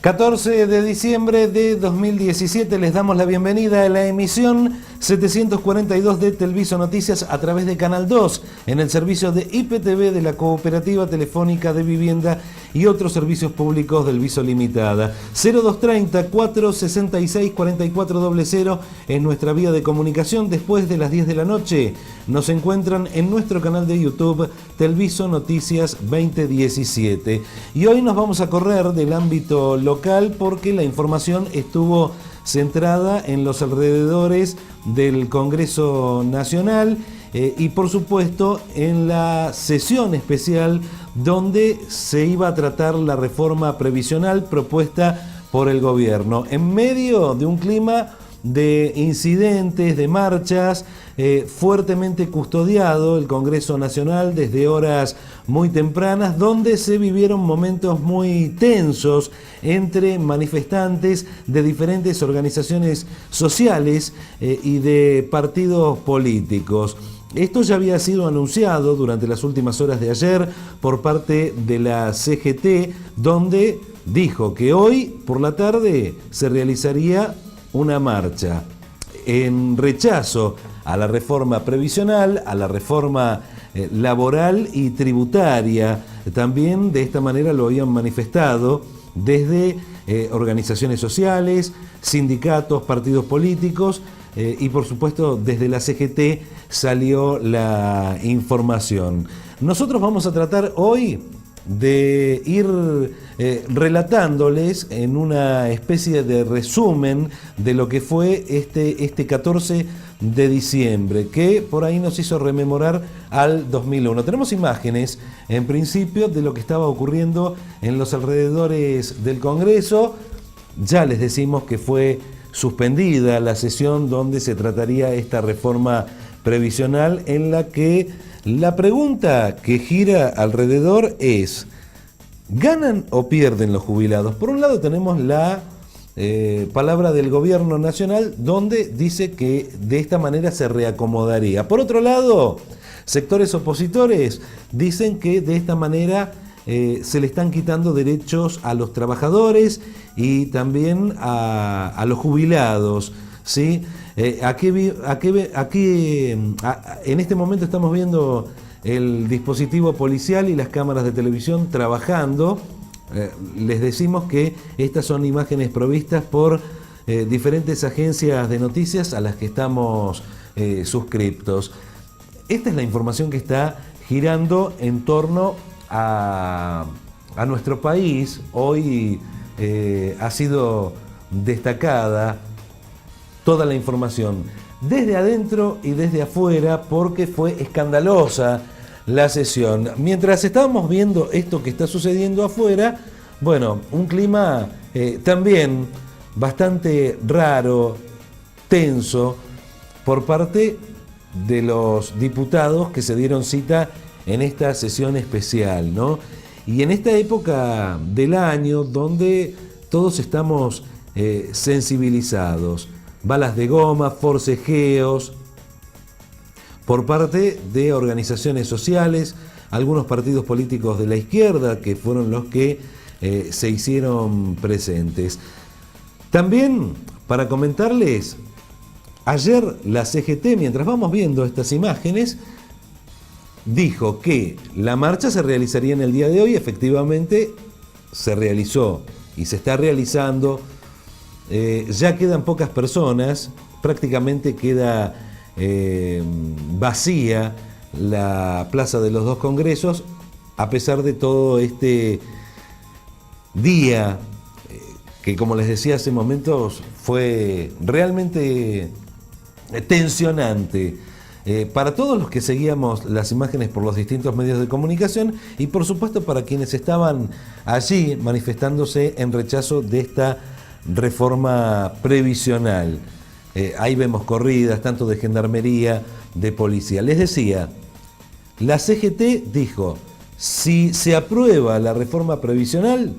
14 de diciembre de 2017 les damos la bienvenida a la emisión 742 de Telviso Noticias a través de Canal 2 en el servicio de IPTV de la Cooperativa Telefónica de Vivienda y otros servicios públicos del Viso Limitada. 0230 466 4400 es nuestra vía de comunicación. Después de las 10 de la noche nos encuentran en nuestro canal de YouTube Telviso Noticias 2017. Y hoy nos vamos a correr del ámbito local porque la información estuvo centrada en los alrededores del Congreso Nacional y por supuesto en la sesión especial donde se iba a tratar la reforma previsional propuesta por el gobierno en medio de un clima de incidentes, de marchas, fuertemente custodiado el Congreso Nacional desde horas muy tempranas, donde se vivieron momentos muy tensos entre manifestantes de diferentes organizaciones sociales y de partidos políticos. Esto ya había sido anunciado durante las últimas horas de ayer por parte de la CGT, donde dijo que hoy por la tarde se realizaría una marcha en rechazo a la reforma previsional, a la reforma laboral y tributaria. También de esta manera lo habían manifestado desde organizaciones sociales, sindicatos, partidos políticos y por supuesto desde la CGT salió la información. Nosotros vamos a tratar hoy de ir relatándoles en una especie de resumen de lo que fue este 14 de diciembre, que por ahí nos hizo rememorar al 2001. Tenemos imágenes, en principio, de lo que estaba ocurriendo en los alrededores del Congreso. Ya les decimos que fue suspendida la sesión donde se trataría esta reforma previsional, en la que la pregunta que gira alrededor es: ¿ganan o pierden los jubilados? Por un lado tenemos la palabra del gobierno nacional, donde dice que de esta manera se reacomodaría. Por otro lado, sectores opositores dicen que de esta manera se le están quitando derechos a los trabajadores y también a los jubilados, ¿sí? En este momento estamos viendo el dispositivo policial y las cámaras de televisión trabajando. Les decimos que estas son imágenes provistas por diferentes agencias de noticias a las que estamos suscriptos. Esta es la información que está girando en torno a nuestro país. Hoy ha sido destacada toda la información desde adentro y desde afuera, porque fue escandalosa la sesión. Mientras estábamos viendo esto que está sucediendo afuera, bueno, un clima también bastante raro, tenso, por parte de los diputados que se dieron cita en esta sesión especial, ¿no? Y en esta época del año donde todos estamos sensibilizados, balas de goma, forcejeos por parte de organizaciones sociales, algunos partidos políticos de la izquierda que fueron los que se hicieron presentes. También para comentarles, ayer la CGT, mientras vamos viendo estas imágenes, dijo que la marcha se realizaría en el día de hoy. Efectivamente se realizó y se está realizando. Ya quedan pocas personas, prácticamente queda vacía la Plaza de los Dos Congresos, a pesar de todo este día que, como les decía hace momentos, fue realmente tensionante para todos los que seguíamos las imágenes por los distintos medios de comunicación y por supuesto para quienes estaban allí manifestándose en rechazo de esta reforma previsional. Ahí vemos corridas tanto de gendarmería, de policía. Les decía, la CGT dijo, si se aprueba la reforma previsional,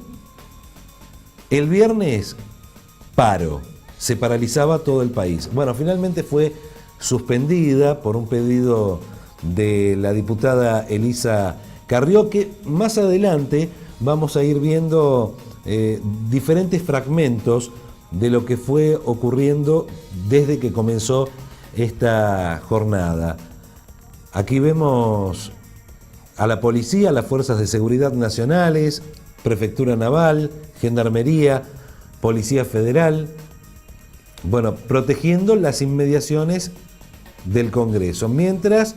el viernes paro, se paralizaba todo el país. Bueno, finalmente fue suspendida por un pedido de la diputada Elisa Carrió, que más adelante vamos a ir viendo diferentes fragmentos de lo que fue ocurriendo desde que comenzó esta jornada. Aquí vemos a la policía, a las fuerzas de seguridad nacionales, Prefectura Naval, Gendarmería, Policía Federal, bueno, protegiendo las inmediaciones del Congreso, mientras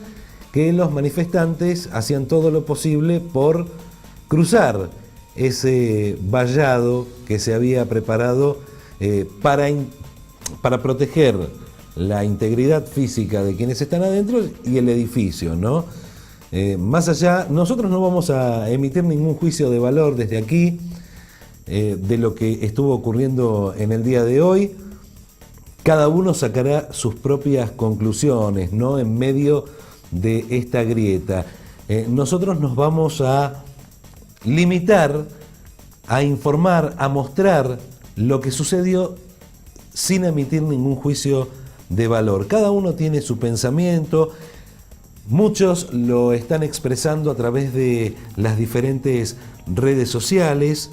que los manifestantes hacían todo lo posible por cruzar ese vallado que se había preparado para proteger la integridad física de quienes están adentro y el edificio, ¿no? Más allá, nosotros no vamos a emitir ningún juicio de valor desde aquí de lo que estuvo ocurriendo en el día de hoy. Cada uno sacará sus propias conclusiones, ¿no?, en medio de esta grieta. Nosotros nos vamos a limitar a informar, a mostrar lo que sucedió sin emitir ningún juicio de valor. Cada uno tiene su pensamiento, muchos lo están expresando a través de las diferentes redes sociales,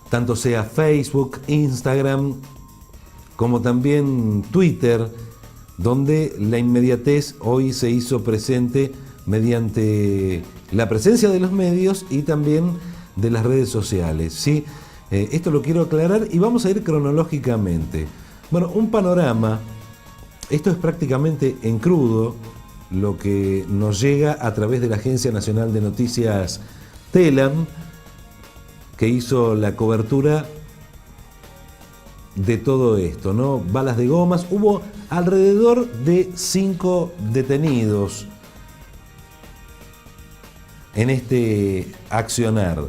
tanto sea Facebook, Instagram, como también Twitter, donde la inmediatez hoy se hizo presente mediante la presencia de los medios y también de las redes sociales, ¿sí? Esto lo quiero aclarar y vamos a ir cronológicamente. Bueno, un panorama, esto es prácticamente en crudo, lo que nos llega a través de la Agencia Nacional de Noticias TELAM, que hizo la cobertura de todo esto, ¿no? Balas de gomas, hubo alrededor de 5 detenidos en este accionar,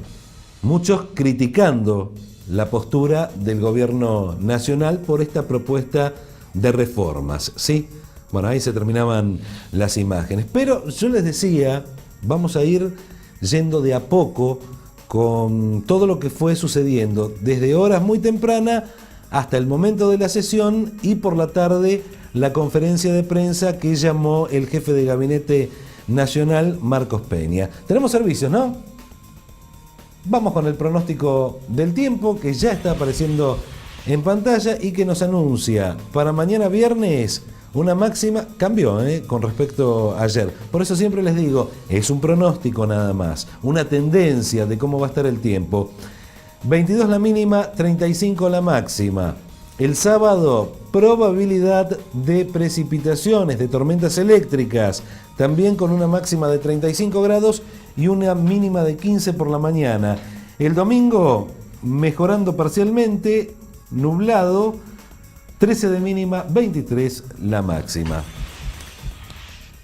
muchos criticando la postura del gobierno nacional por esta propuesta de reformas, ¿sí? Bueno, ahí se terminaban las imágenes, pero yo les decía, vamos a ir yendo de a poco con todo lo que fue sucediendo desde horas muy tempranas hasta el momento de la sesión y por la tarde la conferencia de prensa que llamó el jefe de gabinete nacional, Marcos Peña. Tenemos servicios, ¿no? Vamos con el pronóstico del tiempo que ya está apareciendo en pantalla y que nos anuncia para mañana viernes una máxima, cambió con respecto a ayer. Por eso siempre les digo, es un pronóstico nada más, una tendencia de cómo va a estar el tiempo. 22 la mínima, 35 la máxima. El sábado, probabilidad de precipitaciones, de tormentas eléctricas, también con una máxima de 35 grados y una mínima de 15 por la mañana. El domingo, mejorando parcialmente, nublado, 13 de mínima, 23 la máxima.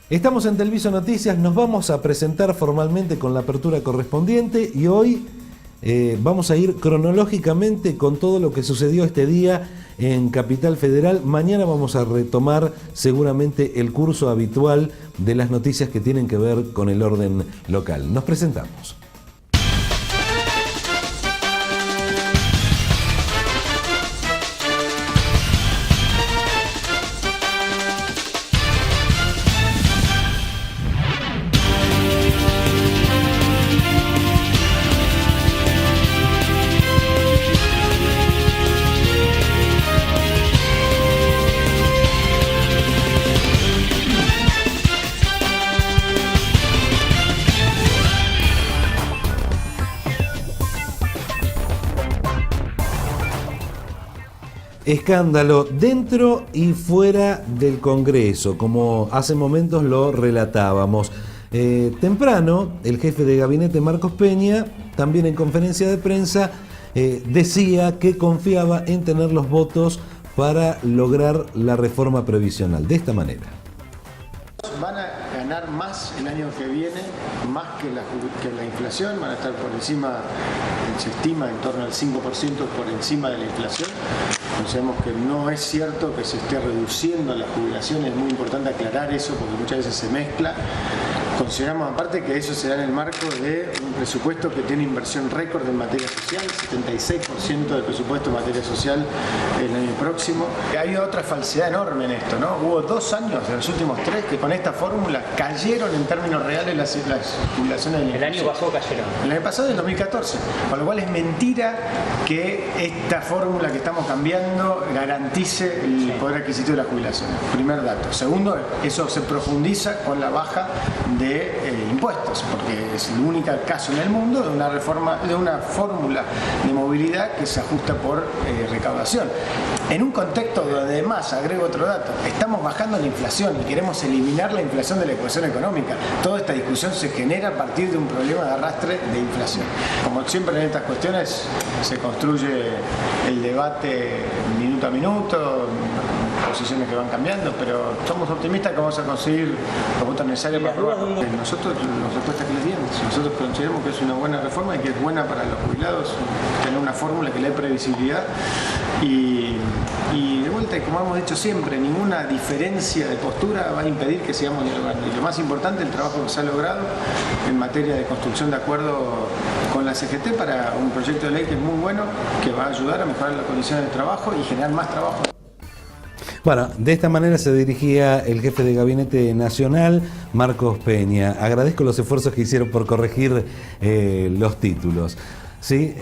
Estamos en Telviso Noticias, nos vamos a presentar formalmente con la apertura correspondiente y hoy vamos a ir cronológicamente con todo lo que sucedió este día en Capital Federal. Mañana vamos a retomar seguramente el curso habitual de las noticias que tienen que ver con el orden local. Nos presentamos. Escándalo dentro y fuera del Congreso, como hace momentos lo relatábamos. Temprano, el jefe de gabinete Marcos Peña, también en conferencia de prensa, decía que confiaba en tener los votos para lograr la reforma previsional. De esta manera. Van a ganar más el año que viene, más que la inflación, van a estar por encima, se estima en torno al 5% por encima de la inflación. Sabemos que no es cierto que se esté reduciendo la jubilación, es muy importante aclarar eso porque muchas veces se mezcla. Consideramos aparte que eso se da en el marco de un presupuesto que tiene inversión récord en materia social, 76% del presupuesto en materia social el año próximo. Hay otra falsedad enorme en esto, ¿no? Hubo 2 años de los últimos 3 que con esta fórmula cayeron en términos reales las jubilaciones del El año pasado cayeron. El año pasado, en 2014. Con lo cual es mentira que esta fórmula que estamos cambiando garantice el poder adquisitivo de las jubilaciones. Primer dato. Segundo, eso se profundiza con la baja de impuestos, porque es el único caso en el mundo de una reforma, de una fórmula de movilidad que se ajusta por recaudación. En un contexto donde además, agrego otro dato, estamos bajando la inflación y queremos eliminar la inflación de la ecuación económica. Toda esta discusión se genera a partir de un problema de arrastre de inflación. Como siempre en estas cuestiones se construye el debate minuto a minuto, posiciones que van cambiando, pero somos optimistas que vamos a conseguir los votos necesarios para aprobar. Nosotros, la respuesta que les dimos, nosotros consideramos que es una buena reforma y que es buena para los jubilados tener una fórmula que le dé previsibilidad y de vuelta, como hemos dicho siempre, ninguna diferencia de postura va a impedir que sigamos dialogando. Y lo más importante, el trabajo que se ha logrado en materia de construcción de acuerdo con la CGT para un proyecto de ley que es muy bueno, que va a ayudar a mejorar las condiciones de trabajo y generar más trabajo. Bueno, de esta manera se dirigía el jefe de Gabinete Nacional, Marcos Peña. Agradezco los esfuerzos que hicieron por corregir los títulos. Sí,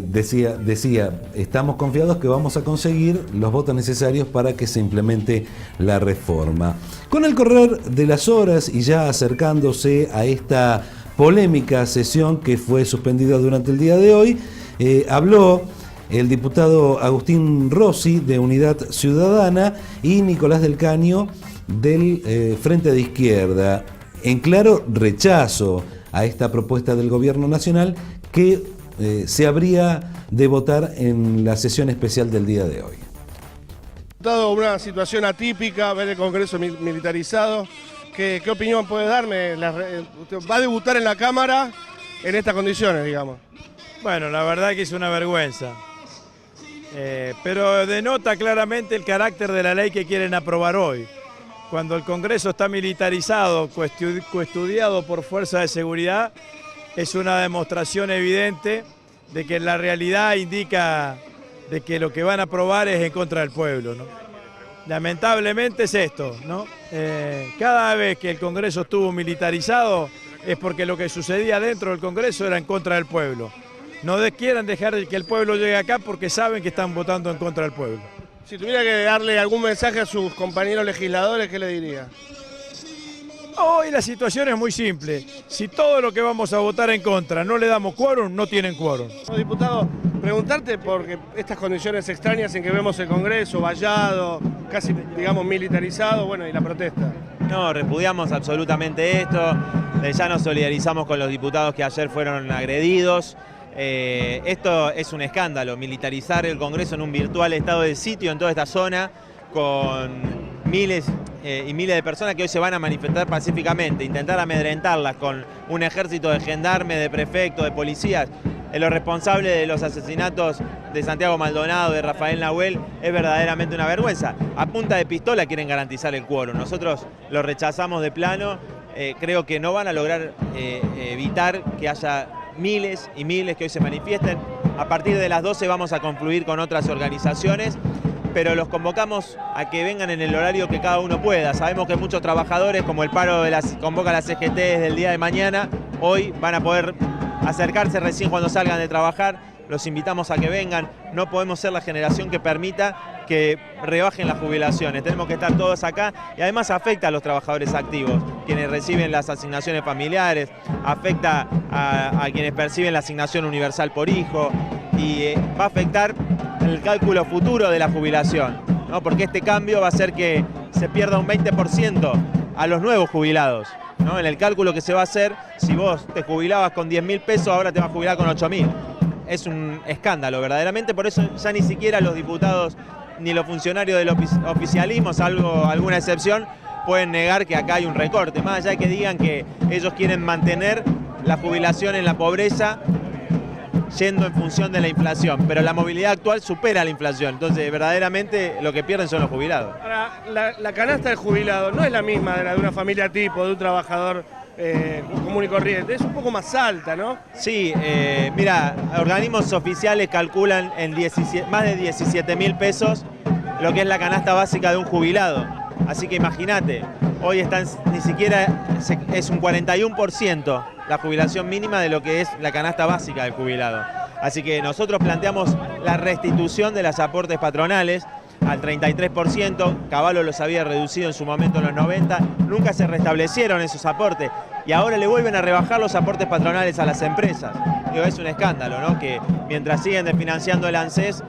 decía, estamos confiados que vamos a conseguir los votos necesarios para que se implemente la reforma. Con el correr de las horas y ya acercándose a esta polémica sesión que fue suspendida durante el día de hoy, habló el diputado Agustín Rossi de Unidad Ciudadana y Nicolás del Caño del Frente de Izquierda, en claro rechazo a esta propuesta del Gobierno Nacional que se habría de votar en la sesión especial del día de hoy. Dado una situación atípica, ver el Congreso militarizado, ¿qué opinión puede darme? ¿Va a debutar en la Cámara en estas condiciones, digamos? Bueno, la verdad que es una vergüenza. Pero denota claramente el carácter de la ley que quieren aprobar hoy. Cuando el Congreso está militarizado, custodiado por fuerzas de seguridad, es una demostración evidente de que la realidad indica de que lo que van a aprobar es en contra del pueblo, ¿no? Lamentablemente es esto, ¿no? Cada vez que el Congreso estuvo militarizado es porque lo que sucedía dentro del Congreso era en contra del pueblo. No quieran dejar que el pueblo llegue acá porque saben que están votando en contra del pueblo. Si tuviera que darle algún mensaje a sus compañeros legisladores, ¿qué le diría? Hoy la situación es muy simple. Si todo lo que vamos a votar en contra no le damos quórum, no tienen quórum. Diputado, preguntarte porque estas condiciones extrañas en que vemos el Congreso vallado, casi digamos militarizado, bueno, y la protesta. No, repudiamos absolutamente esto. Ya nos solidarizamos con los diputados que ayer fueron agredidos. Esto es un escándalo, militarizar el Congreso en un virtual estado de sitio en toda esta zona con miles y miles de personas que hoy se van a manifestar pacíficamente, intentar amedrentarlas con un ejército de gendarmes, de prefectos, de policías. Los responsables de los asesinatos de Santiago Maldonado, de Rafael Nahuel, es verdaderamente una vergüenza. A punta de pistola quieren garantizar el quórum. Nosotros lo rechazamos de plano. Creo que no van a lograr evitar que haya miles y miles que hoy se manifiesten. A partir de las 12 vamos a confluir con otras organizaciones, pero los convocamos a que vengan en el horario que cada uno pueda. Sabemos que muchos trabajadores, como el paro convoca la CGT desde el día de mañana, hoy van a poder acercarse recién cuando salgan de trabajar. Los invitamos a que vengan. No podemos ser la generación que permita que rebajen las jubilaciones. Tenemos que estar todos acá y además afecta a los trabajadores activos, quienes reciben las asignaciones familiares, afecta a quienes perciben la asignación universal por hijo y va a afectar el cálculo futuro de la jubilación, ¿no? Porque este cambio va a hacer que se pierda un 20% a los nuevos jubilados, ¿no? En el cálculo que se va a hacer, si vos te jubilabas con 10.000 pesos, ahora te vas a jubilar con 8.000. Es un escándalo verdaderamente, por eso ya ni siquiera los diputados ni los funcionarios del oficialismo, salvo alguna excepción, pueden negar que acá hay un recorte, más allá de que digan que ellos quieren mantener la jubilación en la pobreza yendo en función de la inflación, pero la movilidad actual supera la inflación, entonces verdaderamente lo que pierden son los jubilados. Ahora, la canasta del jubilado no es la misma de la de una familia tipo, de un trabajador común y corriente. Es un poco más alta, ¿no? Sí, mira, organismos oficiales calculan en más de 17.000 pesos lo que es la canasta básica de un jubilado. Así que imagínate, hoy están, ni siquiera es un 41% la jubilación mínima de lo que es la canasta básica del jubilado. Así que nosotros planteamos la restitución de los aportes patronales al 33%, Caballo los había reducido en su momento en los 90, nunca se restablecieron esos aportes y ahora le vuelven a rebajar los aportes patronales a las empresas. Digo, es un escándalo, ¿no? Que mientras siguen desfinanciando el ANSES,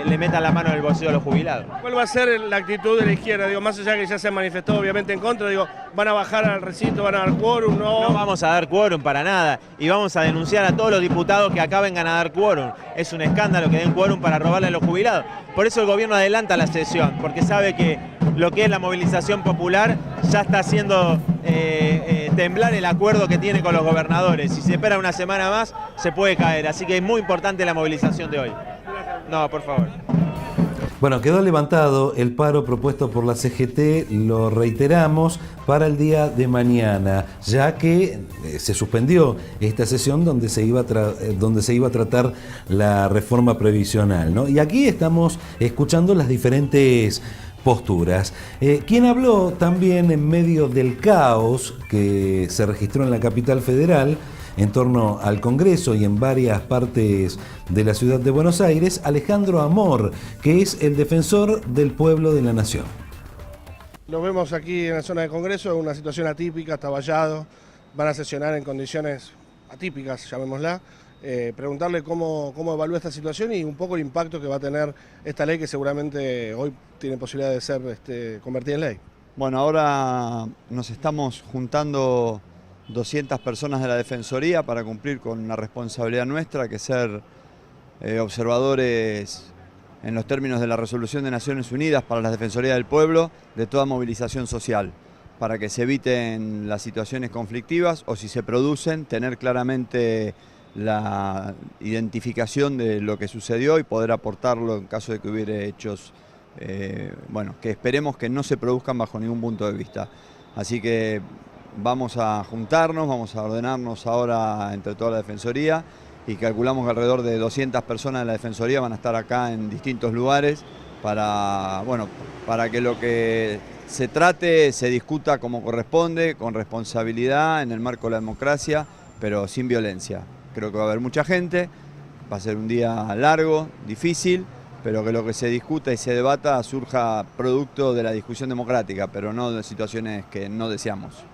le metan la mano en el bolsillo a los jubilados. ¿Cuál va a ser la actitud de la izquierda? Digo, más allá que ya se han manifestado obviamente en contra, digo, ¿van a bajar al recinto, van a dar quórum? No vamos a dar quórum para nada y vamos a denunciar a todos los diputados que acá vengan a dar quórum. Es un escándalo que den quórum para robarle a los jubilados. Por eso el gobierno adelanta la sesión, porque sabe que lo que es la movilización popular ya está haciendo temblar el acuerdo que tiene con los gobernadores. Si se espera una semana más, se puede caer. Así que es muy importante la movilización de hoy. No, por favor. Bueno, quedó levantado el paro propuesto por la CGT, lo reiteramos, para el día de mañana, ya que se suspendió esta sesión donde se iba a tratar la reforma previsional, ¿no? Y aquí estamos escuchando las diferentes posturas. Quien habló también en medio del caos que se registró en la capital federal en torno al Congreso y en varias partes de la ciudad de Buenos Aires, Alejandro Amor, que es el defensor del pueblo de la nación. Nos vemos aquí en la zona del Congreso, en una situación atípica, está vallado, van a sesionar en condiciones atípicas, llamémosla. Preguntarle cómo evalúa esta situación y un poco el impacto que va a tener esta ley que seguramente hoy tiene posibilidad de ser convertida en ley. Bueno, ahora nos estamos juntando 200 personas de la Defensoría para cumplir con una responsabilidad nuestra, que es ser observadores en los términos de la Resolución de Naciones Unidas para la Defensoría del Pueblo de toda movilización social, para que se eviten las situaciones conflictivas o si se producen, tener claramente la identificación de lo que sucedió y poder aportarlo en caso de que hubiera hechos, que esperemos que no se produzcan bajo ningún punto de vista. Así que vamos a juntarnos, vamos a ordenarnos ahora entre toda la Defensoría y calculamos que alrededor de 200 personas de la Defensoría van a estar acá en distintos lugares para que lo que se trate se discuta como corresponde, con responsabilidad, en el marco de la democracia, pero sin violencia. Creo que va a haber mucha gente, va a ser un día largo, difícil, pero que lo que se discuta y se debata surja producto de la discusión democrática, pero no de situaciones que no deseamos.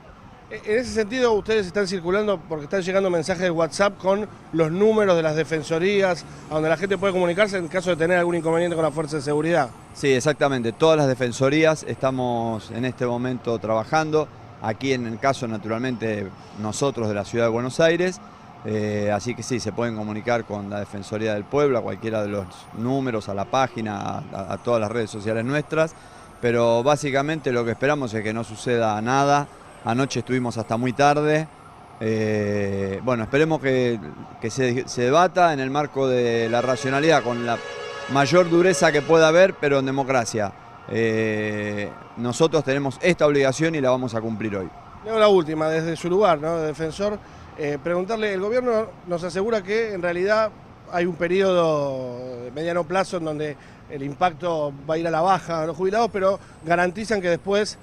En ese sentido, ustedes están circulando porque están llegando mensajes de WhatsApp con los números de las defensorías, a donde la gente puede comunicarse en caso de tener algún inconveniente con la fuerza de seguridad. Sí, exactamente. Todas las defensorías estamos en este momento trabajando. Aquí en el caso, naturalmente, nosotros de la Ciudad de Buenos Aires. Así que sí, se pueden comunicar con la Defensoría del Pueblo, a cualquiera de los números, a la página, a todas las redes sociales nuestras. Pero básicamente lo que esperamos es que no suceda nada. Anoche estuvimos hasta muy tarde. Esperemos que se debata en el marco de la racionalidad, con la mayor dureza que pueda haber, pero en democracia. Nosotros tenemos esta obligación y la vamos a cumplir hoy. La última, desde su lugar, ¿no?, de defensor, preguntarle, el gobierno nos asegura que en realidad hay un periodo de mediano plazo en donde el impacto va a ir a la baja a los jubilados, pero garantizan que después,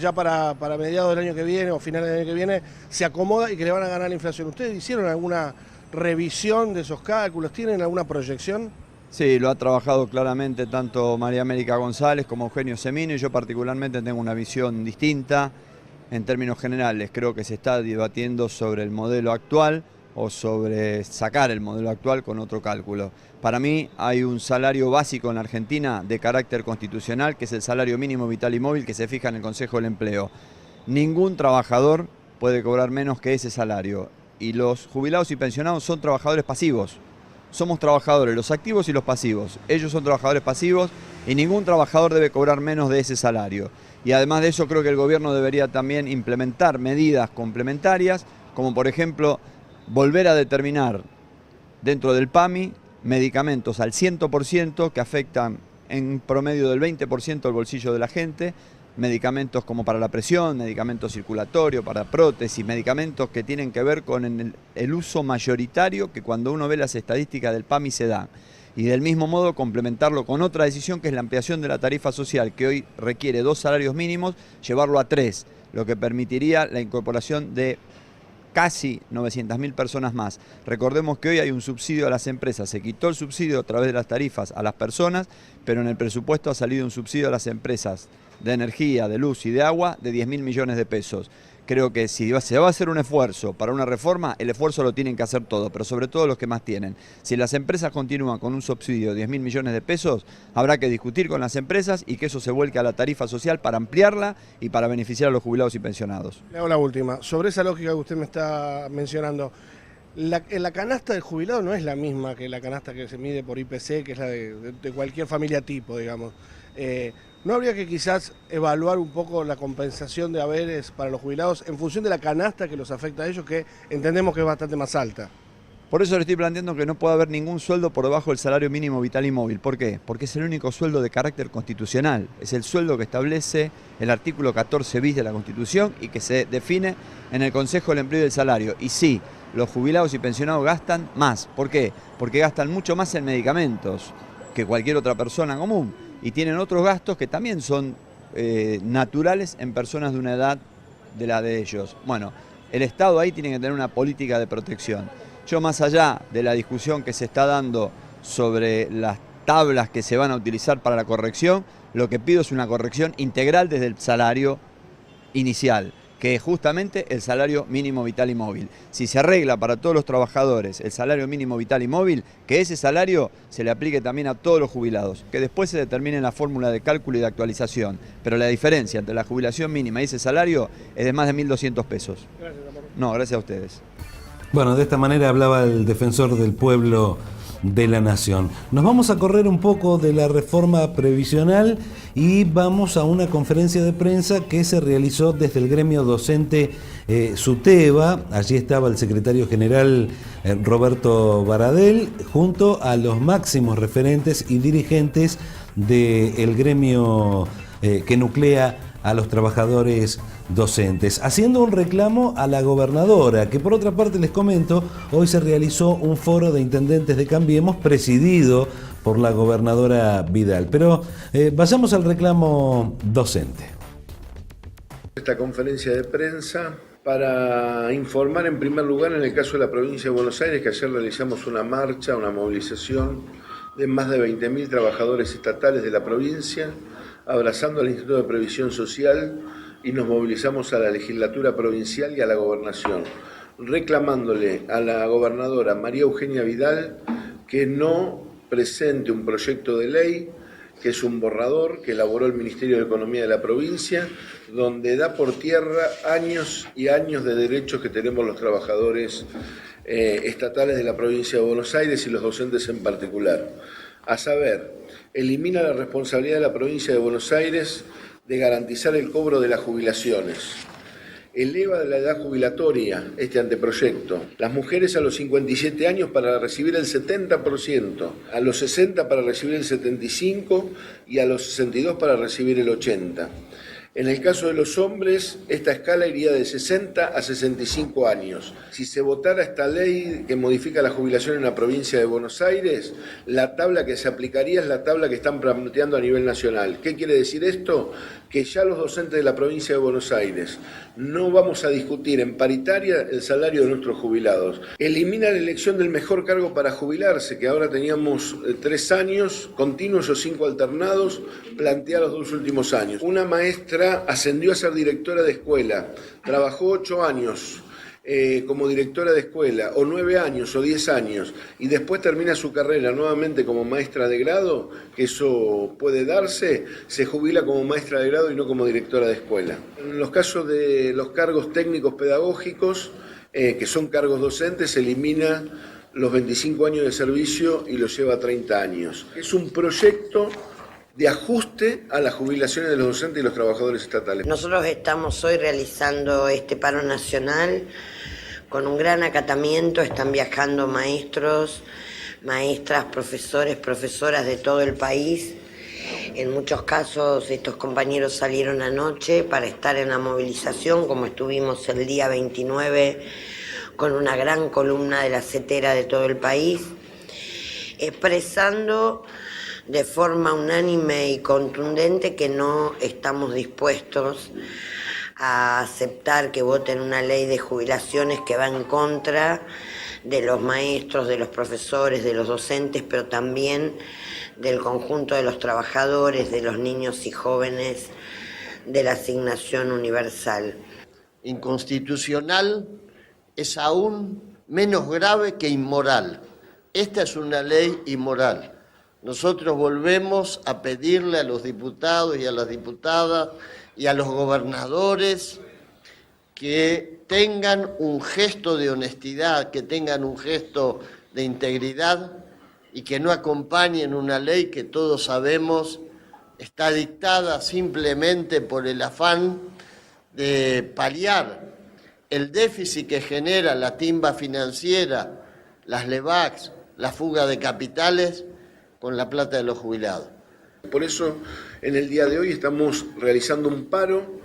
ya para mediados del año que viene o finales del año que viene, se acomoda y que le van a ganar la inflación. ¿Ustedes hicieron alguna revisión de esos cálculos? ¿Tienen alguna proyección? Sí, lo ha trabajado claramente tanto María América González como Eugenio Semino, y yo particularmente tengo una visión distinta. En términos generales, creo que se está debatiendo sobre el modelo actual o sobre sacar el modelo actual con otro cálculo. Para mí hay un salario básico en la Argentina de carácter constitucional, que es el salario mínimo vital y móvil que se fija en el Consejo del Empleo. Ningún trabajador puede cobrar menos que ese salario, y los jubilados y pensionados son trabajadores pasivos. Somos trabajadores, los activos y los pasivos. Ellos son trabajadores pasivos y ningún trabajador debe cobrar menos de ese salario. Y además de eso, creo que el gobierno debería también implementar medidas complementarias, como por ejemplo volver a determinar dentro del PAMI medicamentos al 100% que afectan en promedio del 20% el bolsillo de la gente, medicamentos como para la presión, medicamentos circulatorios, para prótesis, medicamentos que tienen que ver con el uso mayoritario que cuando uno ve las estadísticas del PAMI se da. Y del mismo modo complementarlo con otra decisión que es la ampliación de la tarifa social, que hoy requiere 2 salarios mínimos, llevarlo a 3, lo que permitiría la incorporación de casi 900.000 personas más. Recordemos que hoy hay un subsidio a las empresas, se quitó el subsidio a través de las tarifas a las personas, pero en el presupuesto ha salido un subsidio a las empresas de energía, de luz y de agua de 10.000 millones de pesos. Creo que si se va a hacer un esfuerzo para una reforma, el esfuerzo lo tienen que hacer todos, pero sobre todo los que más tienen. Si las empresas continúan con un subsidio de 10.000 millones de pesos, habrá que discutir con las empresas y que eso se vuelque a la tarifa social para ampliarla y para beneficiar a los jubilados y pensionados. Le hago la última. Sobre esa lógica que usted me está mencionando, la canasta del jubilado no es la misma que la canasta que se mide por IPC, que es la de cualquier familia tipo, digamos. ¿No habría que quizás evaluar un poco la compensación de haberes para los jubilados en función de la canasta que los afecta a ellos, que entendemos que es bastante más alta? Por eso le estoy planteando que no puede haber ningún sueldo por debajo del salario mínimo vital y móvil. ¿Por qué? Porque es el único sueldo de carácter constitucional. Es el sueldo que establece el artículo 14 bis de la Constitución y que se define en el Consejo del Empleo y del Salario. Y sí, los jubilados y pensionados gastan más. ¿Por qué? Porque gastan mucho más en medicamentos que cualquier otra persona común. Y tienen otros gastos que también son naturales en personas de una edad de la de ellos. Bueno, el Estado ahí tiene que tener una política de protección. Yo, más allá de la discusión que se está dando sobre las tablas que se van a utilizar para la corrección, lo que pido es una corrección integral desde el salario inicial, que es justamente el salario mínimo vital y móvil. Si se arregla para todos los trabajadores el salario mínimo vital y móvil, que ese salario se le aplique también a todos los jubilados, que después se determine la fórmula de cálculo y de actualización. Pero la diferencia entre la jubilación mínima y ese salario es de más de 1.200 pesos. Gracias, amor. No, gracias a ustedes. Bueno, de esta manera hablaba el defensor del pueblo de la Nación. Nos vamos a correr un poco de la reforma previsional y vamos a una conferencia de prensa que se realizó desde el gremio docente SUTEBA. Allí estaba el secretario general Roberto Baradel junto a los máximos referentes y dirigentes del gremio que nuclea a los trabajadores docentes, haciendo un reclamo a la gobernadora, que por otra parte les comento, hoy se realizó un foro de intendentes de Cambiemos presidido por la gobernadora Vidal. Pero vayamos al reclamo docente. Esta conferencia de prensa para informar en primer lugar en el caso de la provincia de Buenos Aires, que ayer realizamos una marcha, una movilización de más de 20.000 trabajadores estatales de la provincia, abrazando al Instituto de Previsión Social, y nos movilizamos a la legislatura provincial y a la gobernación, reclamándole a la gobernadora María Eugenia Vidal que no presente un proyecto de ley, que es un borrador que elaboró el Ministerio de Economía de la provincia, donde da por tierra años y años de derechos que tenemos los trabajadores estatales de la provincia de Buenos Aires y los docentes en particular. A saber, elimina la responsabilidad de la provincia de Buenos Aires de garantizar el cobro de las jubilaciones. Eleva la edad jubilatoria, este anteproyecto. Las mujeres a los 57 años para recibir el 70%, a los 60 para recibir el 75% y a los 62 para recibir el 80%. En el caso de los hombres, esta escala iría de 60 a 65 años. Si se votara esta ley que modifica la jubilación en la provincia de Buenos Aires, la tabla que se aplicaría es la tabla que están planteando a nivel nacional. ¿Qué quiere decir esto? Que ya los docentes de la provincia de Buenos Aires no vamos a discutir en paritaria el salario de nuestros jubilados. Elimina la elección del mejor cargo para jubilarse, que ahora teníamos 3 años continuos o 5 alternados, plantea los 2 últimos años. Una maestra ascendió a ser directora de escuela, trabajó 8 años como directora de escuela, o 9 años o 10 años, y después termina su carrera nuevamente como maestra de grado, que eso puede darse, se jubila como maestra de grado y no como directora de escuela. En los casos de los cargos técnicos pedagógicos, que son cargos docentes, se elimina los 25 años de servicio y los lleva a 30 años. Es un proyecto de ajuste a las jubilaciones de los docentes y los trabajadores estatales. Nosotros estamos hoy realizando este paro nacional con un gran acatamiento. Están viajando maestros, maestras, profesores, profesoras de todo el país En muchos casos estos compañeros salieron anoche para estar en la movilización, como estuvimos el día 29 con una gran columna de la CETERA de todo el país, expresando de forma unánime y contundente que no estamos dispuestos a aceptar que voten una ley de jubilaciones que va en contra de los maestros, de los profesores, de los docentes, pero también del conjunto de los trabajadores, de los niños y jóvenes de la asignación universal. Inconstitucional es aún menos grave que inmoral. Esta es una ley inmoral. Nosotros volvemos a pedirle a los diputados y a las diputadas y a los gobernadores que tengan un gesto de honestidad, que tengan un gesto de integridad y que no acompañen una ley que todos sabemos está dictada simplemente por el afán de paliar el déficit que genera la timba financiera, las LEVACs, la fuga de capitales con la plata de los jubilados. Por eso, en el día de hoy estamos realizando un paro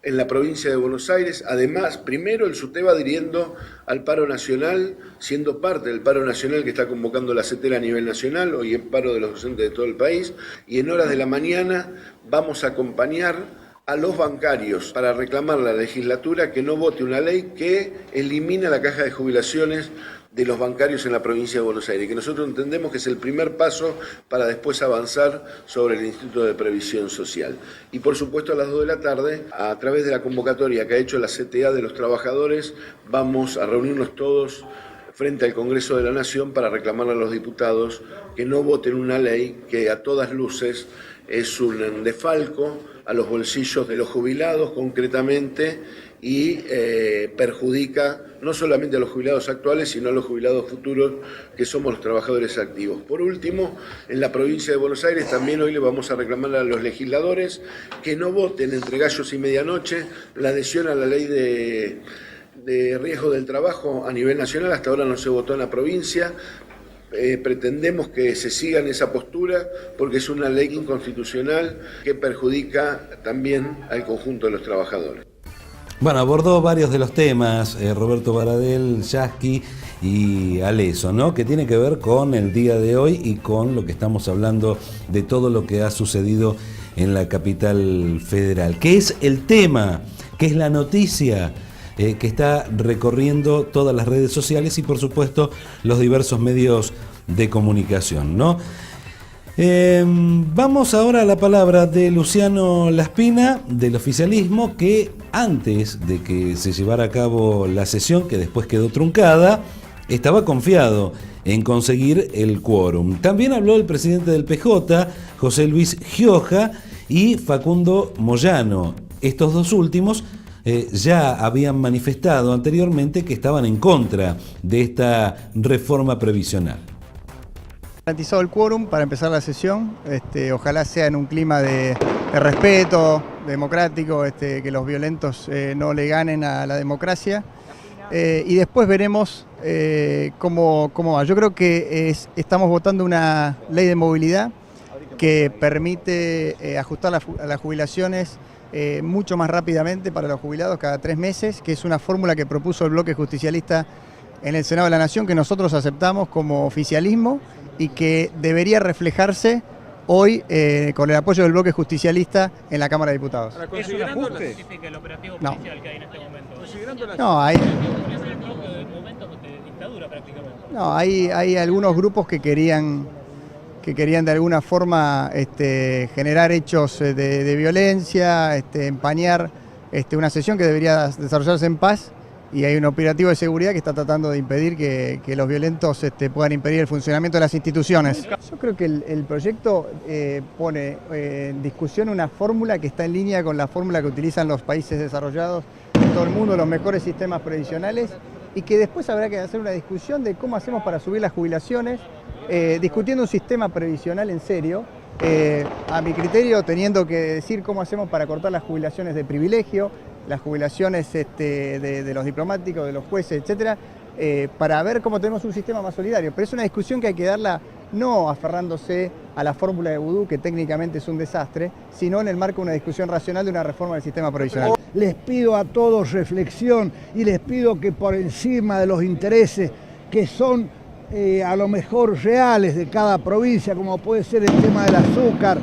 en la provincia de Buenos Aires. Además, primero el SUTEBA adhiriendo al paro nacional, siendo parte del paro nacional que está convocando la CETERA a nivel nacional, hoy en paro de los docentes de todo el país, y en horas de la mañana vamos a acompañar a los bancarios para reclamar a la legislatura que no vote una ley que elimina la caja de jubilaciones de los bancarios en la provincia de Buenos Aires, que nosotros entendemos que es el primer paso para después avanzar sobre el Instituto de Previsión Social. Y por supuesto a las 2 de la tarde, a través de la convocatoria que ha hecho la CTA de los trabajadores, vamos a reunirnos todos frente al Congreso de la Nación para reclamar a los diputados que no voten una ley que a todas luces es un desfalco a los bolsillos de los jubilados concretamente y perjudica no solamente a los jubilados actuales, sino a los jubilados futuros, que somos los trabajadores activos. Por último, en la provincia de Buenos Aires también hoy le vamos a reclamar a los legisladores que no voten entre gallos y medianoche la adhesión a la ley de riesgo del trabajo a nivel nacional. Hasta ahora no se votó en la provincia. Pretendemos que se siga en esa postura porque es una ley inconstitucional que perjudica también al conjunto de los trabajadores. Bueno, abordó varios de los temas, Roberto Baradel, Yasky y Aleso, ¿no? Que tiene que ver con el día de hoy y con lo que estamos hablando de todo lo que ha sucedido en la capital federal. ¿Qué es el tema? ¿Qué es la noticia? Que está recorriendo todas las redes sociales y por supuesto los diversos medios de comunicación, ¿no? Vamos ahora a la palabra de Luciano Laspina del oficialismo, que antes de que se llevara a cabo la sesión, que después quedó truncada, estaba confiado en conseguir el quórum. También habló el presidente del PJ, José Luis Gioja, y Facundo Moyano. Estos dos últimos ya habían manifestado anteriormente que estaban en contra de esta reforma previsional. Garantizado el quórum para empezar la sesión, ojalá sea en un clima de respeto democrático, que los violentos no le ganen a la democracia, y después veremos cómo va. Yo creo que estamos votando una ley de movilidad que permite ajustar las jubilaciones mucho más rápidamente para los jubilados cada 3 meses, que es una fórmula que propuso el bloque justicialista en el Senado de la Nación, que nosotros aceptamos como oficialismo y que debería reflejarse hoy con el apoyo del bloque justicialista en la Cámara de Diputados. ¿Considerando el operativo policial que hay en este momento? No, hay algunos grupos que querían de alguna forma generar hechos de violencia, empañar una sesión que debería desarrollarse en paz, y hay un operativo de seguridad que está tratando de impedir que los violentos puedan impedir el funcionamiento de las instituciones. Yo creo que el proyecto pone en discusión una fórmula que está en línea con la fórmula que utilizan los países desarrollados en todo el mundo, los mejores sistemas previsionales, y que después habrá que hacer una discusión de cómo hacemos para subir las jubilaciones, discutiendo un sistema previsional en serio, a mi criterio teniendo que decir cómo hacemos para cortar las jubilaciones de privilegio, las jubilaciones de los diplomáticos, de los jueces, etcétera, para ver cómo tenemos un sistema más solidario. Pero es una discusión que hay que darla no aferrándose a la fórmula de vudú, que técnicamente es un desastre, sino en el marco de una discusión racional de una reforma del sistema provisional. Les pido a todos reflexión y les pido que por encima de los intereses que son a lo mejor reales de cada provincia, como puede ser el tema del azúcar,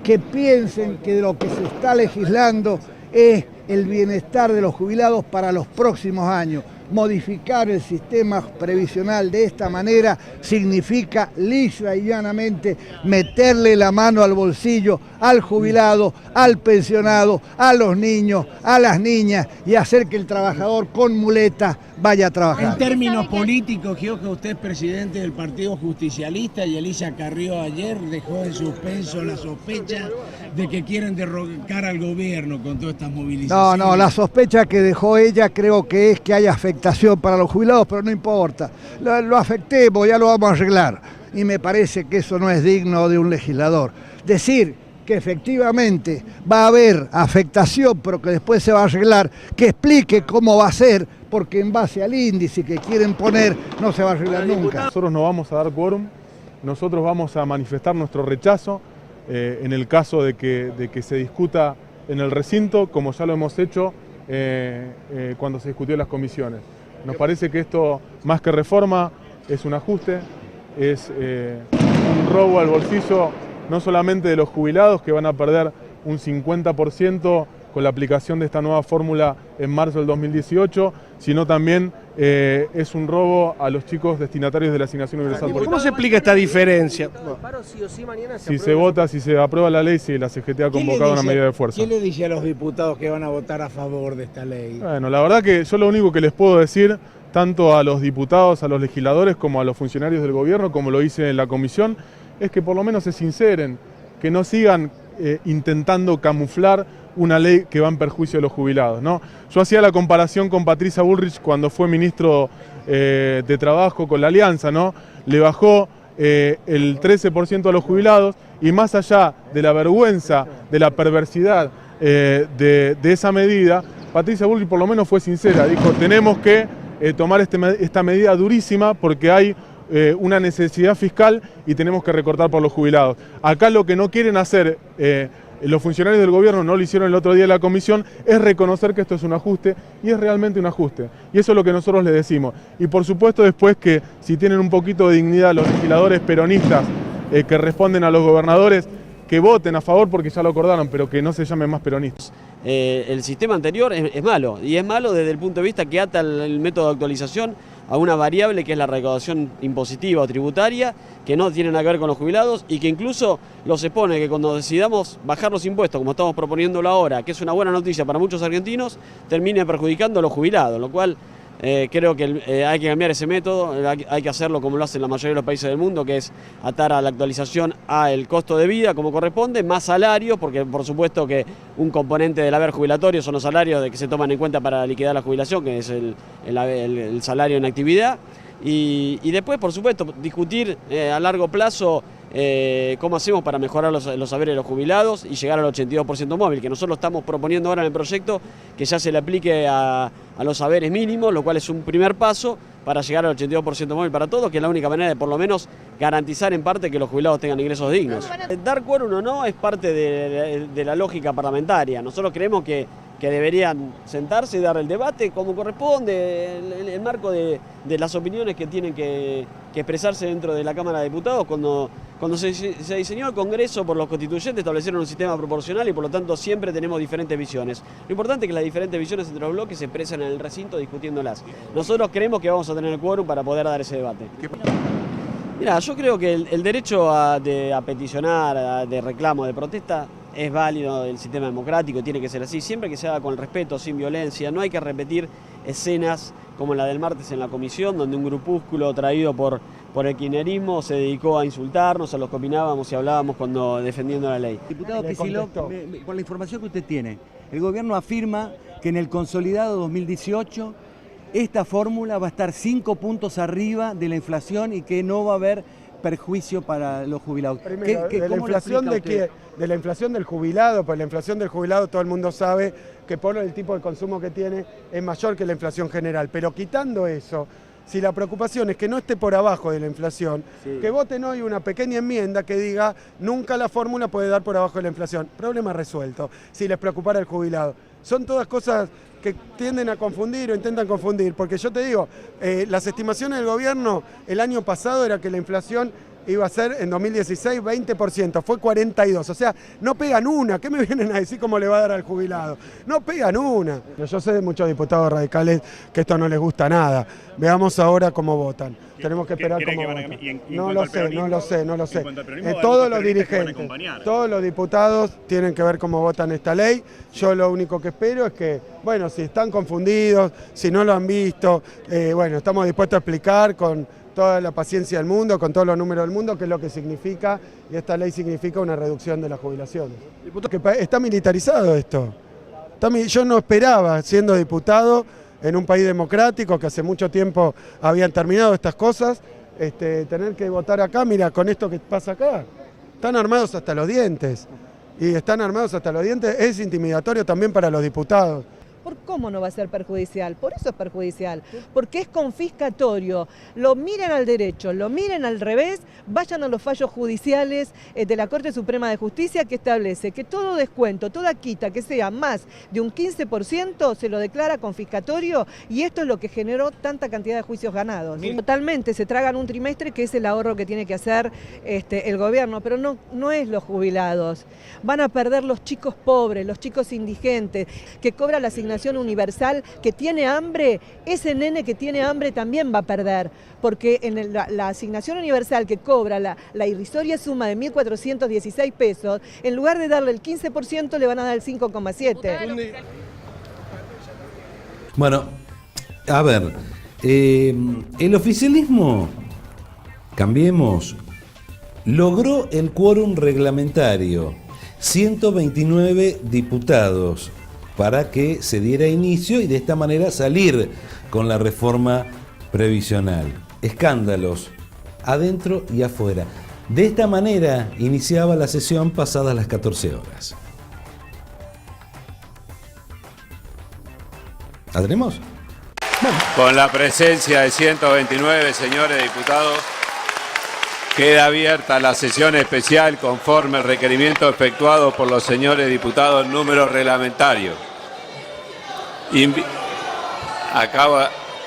que piensen que lo que se está legislando es el bienestar de los jubilados para los próximos años. Modificar el sistema previsional de esta manera significa lisa y llanamente meterle la mano al bolsillo al jubilado, al pensionado, a los niños, a las niñas y hacer que el trabajador con muleta vaya a trabajar. En términos políticos, creo que usted es presidente del Partido Justicialista y Elisa Carrió ayer dejó en suspenso la sospecha de que quieren derrocar al gobierno con todas estas movilizaciones. No, la sospecha que dejó ella creo que es que hay afectación para los jubilados, pero no importa. Lo afectemos, ya lo vamos a arreglar. Y me parece que eso no es digno de un legislador. Decir que efectivamente va a haber afectación, pero que después se va a arreglar, que explique cómo va a ser, porque en base al índice que quieren poner no se va a arreglar nunca. Nosotros no vamos a dar quórum, nosotros vamos a manifestar nuestro rechazo en el caso de que se discuta en el recinto, como ya lo hemos hecho cuando se discutió en las comisiones. Nos parece que esto, más que reforma, es un ajuste, es un robo al bolsillo no solamente de los jubilados, que van a perder un 50% con la aplicación de esta nueva fórmula en marzo del 2018, sino también es un robo a los chicos destinatarios de la asignación universal. ¿Cómo se explica esta diferencia? Si se vota, si se aprueba la ley, si la CGT ha convocado una medida de fuerza. ¿Qué le dice a los diputados que van a votar a favor de esta ley? Bueno, la verdad que yo lo único que les puedo decir, tanto a los diputados, a los legisladores, como a los funcionarios del gobierno, como lo hice en la comisión, es que por lo menos se sinceren, que no sigan intentando camuflar una ley que va en perjuicio de los jubilados, ¿no? Yo hacía la comparación con Patricia Bullrich cuando fue ministro de Trabajo con la Alianza, ¿no? Le bajó el 13% a los jubilados y más allá de la vergüenza, de la perversidad de esa medida, Patricia Bullrich por lo menos fue sincera, dijo tenemos que tomar esta medida durísima porque hay una necesidad fiscal y tenemos que recortar por los jubilados. Acá lo que no quieren hacer los funcionarios del gobierno, no lo hicieron el otro día en la comisión, es reconocer que esto es un ajuste y es realmente un ajuste. Y eso es lo que nosotros les decimos. Y por supuesto después que si tienen un poquito de dignidad los legisladores peronistas que responden a los gobernadores, que voten a favor porque ya lo acordaron, pero que no se llamen más peronistas. El sistema anterior es malo, y es malo desde el punto de vista que ata el método de actualización a una variable que es la recaudación impositiva o tributaria, que no tiene nada que ver con los jubilados y que incluso los expone que cuando decidamos bajar los impuestos, como estamos proponiéndolo ahora, que es una buena noticia para muchos argentinos, termine perjudicando a los jubilados, lo cual creo que hay que cambiar ese método, hay que hacerlo como lo hacen la mayoría de los países del mundo, que es atar a la actualización al costo de vida como corresponde, más salarios, porque por supuesto que un componente del haber jubilatorio son los salarios de que se toman en cuenta para liquidar la jubilación, que es el salario en actividad, y después por supuesto discutir a largo plazo cómo hacemos para mejorar los saberes de los jubilados y llegar al 82% móvil, que nosotros estamos proponiendo ahora en el proyecto que ya se le aplique a los saberes mínimos, lo cual es un primer paso para llegar al 82% móvil para todos, que es la única manera de por lo menos garantizar en parte que los jubilados tengan ingresos dignos. Dar quórum o no es parte de la lógica parlamentaria. Nosotros creemos que deberían sentarse y dar el debate como corresponde, el marco de las opiniones que tienen que expresarse dentro de la Cámara de Diputados. Cuando se diseñó el Congreso por los constituyentes establecieron un sistema proporcional y por lo tanto siempre tenemos diferentes visiones. Lo importante es que las diferentes visiones entre los bloques se expresan en el recinto discutiéndolas. Nosotros creemos que vamos a tener el quórum para poder dar ese debate. Mira, yo creo que el derecho a peticionar, de reclamo, de protesta, es válido, el sistema democrático tiene que ser así, siempre que se haga con respeto, sin violencia. No hay que repetir escenas como la del martes en la comisión, donde un grupúsculo traído por el kirchnerismo se dedicó a insultarnos, a los que opinábamos y hablábamos cuando defendiendo la ley. Diputado Kicillof, por la información que usted tiene, el gobierno afirma que en el consolidado 2018 esta fórmula va a estar 5 puntos arriba de la inflación y que no va a haber perjuicio para los jubilados. Primero, de la inflación de la inflación del jubilado, pues la inflación del jubilado todo el mundo sabe que por el tipo de consumo que tiene es mayor que la inflación general, pero quitando eso, si la preocupación es que no esté por abajo de la inflación, que voten hoy una pequeña enmienda que diga nunca la fórmula puede dar por abajo de la inflación. Problema resuelto, si les preocupara el jubilado. Son todas cosas que tienden a confundir o intentan confundir, porque yo te digo, las estimaciones del gobierno el año pasado era que la inflación iba a ser en 2016 20%, fue 42%, o sea, no pegan una. ¿Qué me vienen a decir cómo le va a dar al jubilado? No pegan una. Yo sé de muchos diputados radicales que esto no les gusta nada. Veamos ahora cómo votan. Tenemos que esperar cómo votan. No lo sé. Todos los dirigentes, todos los diputados tienen que ver cómo votan esta ley. Yo lo único que espero es que, bueno, si están confundidos, si no lo han visto, bueno, estamos dispuestos a explicar con toda la paciencia del mundo, con todos los números del mundo, qué es lo que significa, y esta ley significa una reducción de las jubilaciones. Que está militarizado esto. Yo no esperaba, siendo diputado en un país democrático, que hace mucho tiempo habían terminado estas cosas, tener que votar acá, mira, con esto que pasa acá. Están armados hasta los dientes, y están armados hasta los dientes, es intimidatorio también para los diputados. ¿Por cómo no va a ser perjudicial? Por eso es perjudicial, porque es confiscatorio. Lo miren al derecho, lo miren al revés, vayan a los fallos judiciales de la Corte Suprema de Justicia que establece que todo descuento, toda quita que sea más de un 15% se lo declara confiscatorio y esto es lo que generó tanta cantidad de juicios ganados. Totalmente, se tragan un trimestre que es el ahorro que tiene que hacer el gobierno, pero no es los jubilados. Van a perder los chicos pobres, los chicos indigentes, que cobran la asignación universal, que tiene hambre, ese nene que tiene hambre también va a perder, porque en la asignación universal que cobra la irrisoria suma de 1.416 pesos, en lugar de darle el 15% le van a dar el 5,7%. Bueno, a ver, el oficialismo, Cambiemos, logró el quórum reglamentario, 129 diputados, para que se diera inicio y de esta manera salir con la reforma previsional. Escándalos, adentro y afuera. De esta manera iniciaba la sesión pasadas las 14 horas. ¿Tenemos? Bueno. Con la presencia de 129 señores diputados, queda abierta la sesión especial conforme al requerimiento efectuado por los señores diputados número reglamentario.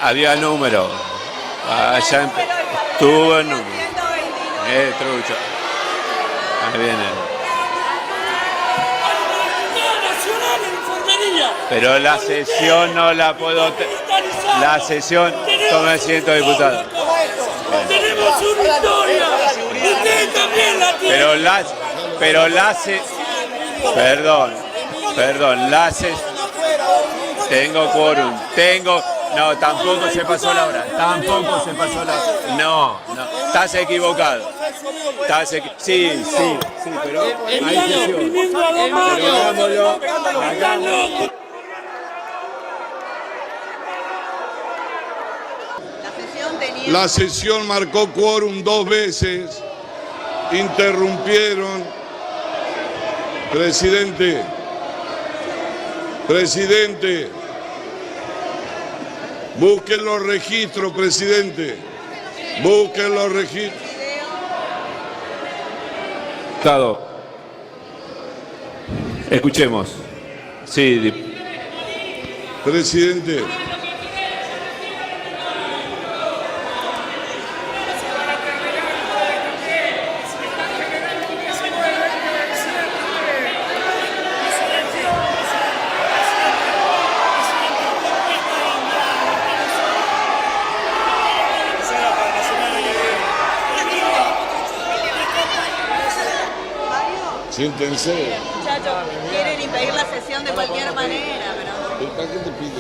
Había número. Tuvo el número. Trucho. Ahí viene. Pero la sesión no la puedo... La sesión... Toma asiento, diputado. Tenemos una historia. Usted también la tiene. Perdón, tengo quórum, no, tampoco se pasó la hora, no, estás equivocado, sí, pero hay sesión, La sesión marcó quórum 2 veces, interrumpieron. Presidente, busquen los registros, presidente, busquen los registros. Diputado, escuchemos. Sí, presidente. Siéntense. Muchachos, quieren impedir la sesión de cualquier manera, pero... ¿Para qué te pide?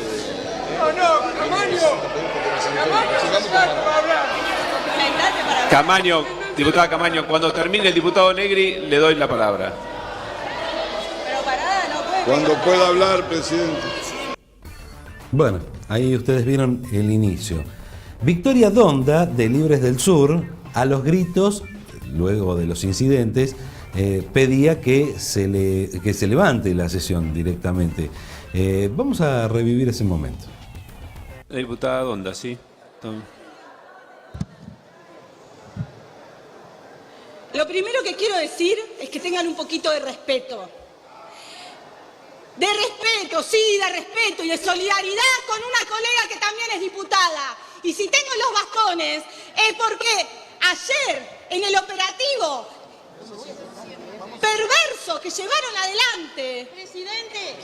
Camaño, diputada Camaño, cuando termine el diputado Negri, le doy la palabra. Cuando pueda hablar, presidente. Bueno, ahí ustedes vieron el inicio. Victoria Donda, de Libres del Sur, a los gritos, luego de los incidentes, pedía que se levante la sesión directamente. Vamos a revivir ese momento. La diputada Donda, sí. Lo primero que quiero decir es que tengan un poquito de respeto. De respeto, sí, de respeto y de solidaridad con una colega que también es diputada. Y si tengo los bastones es porque ayer en el operativo perverso que llevaron adelante, presidente,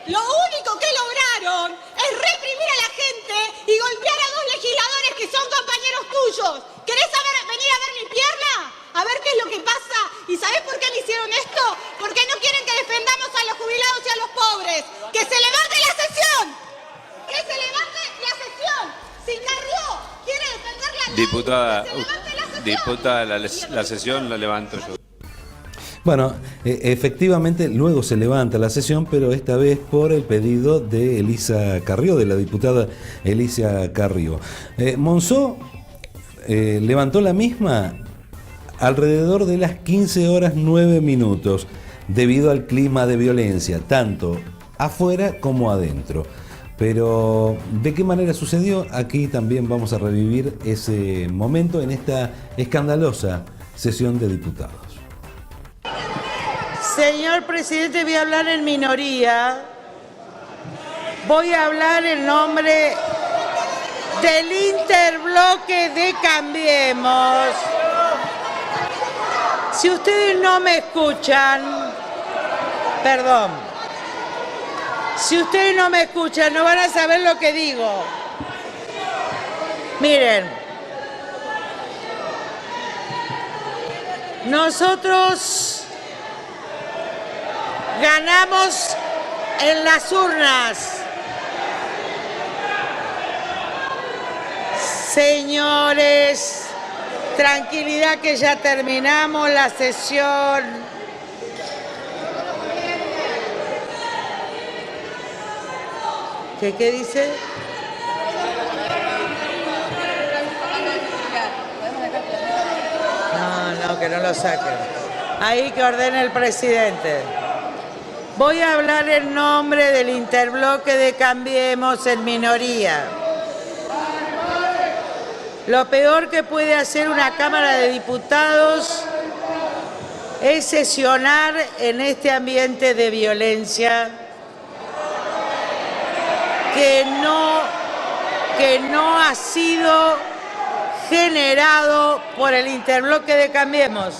lo único que lograron es reprimir a la gente y golpear a 2 legisladores que son compañeros tuyos. ¿Querés venir a ver mi pierna? A ver qué es lo que pasa. ¿Y sabés por qué le hicieron esto? Porque no quieren que defendamos a los jubilados y a los pobres. ¡Que se levante la sesión! ¡Que se levante la sesión! Si Carrió quiere defender la ley, Diputada, la sesión la levanto yo. Bueno, efectivamente luego se levanta la sesión, pero esta vez por el pedido de Elisa Carrió, de la diputada Elisa Carrió. Monzó levantó la misma alrededor de las 15:09, debido al clima de violencia, tanto afuera como adentro. Pero, ¿de qué manera sucedió? Aquí también vamos a revivir ese momento en esta escandalosa sesión de diputados. Señor presidente, voy a hablar en minoría. Voy a hablar en nombre del interbloque de Cambiemos. Si ustedes no me escuchan, perdón. Si ustedes no me escuchan, no van a saber lo que digo. Miren, nosotros ganamos en las urnas. Señores, tranquilidad que ya terminamos la sesión. ¿Qué dice? No, que no lo saquen. Ahí que ordene el presidente. Voy a hablar en nombre del interbloque de Cambiemos en minoría. Lo peor que puede hacer una Cámara de Diputados es sesionar en este ambiente de violencia que no ha sido generado por el interbloque de Cambiemos.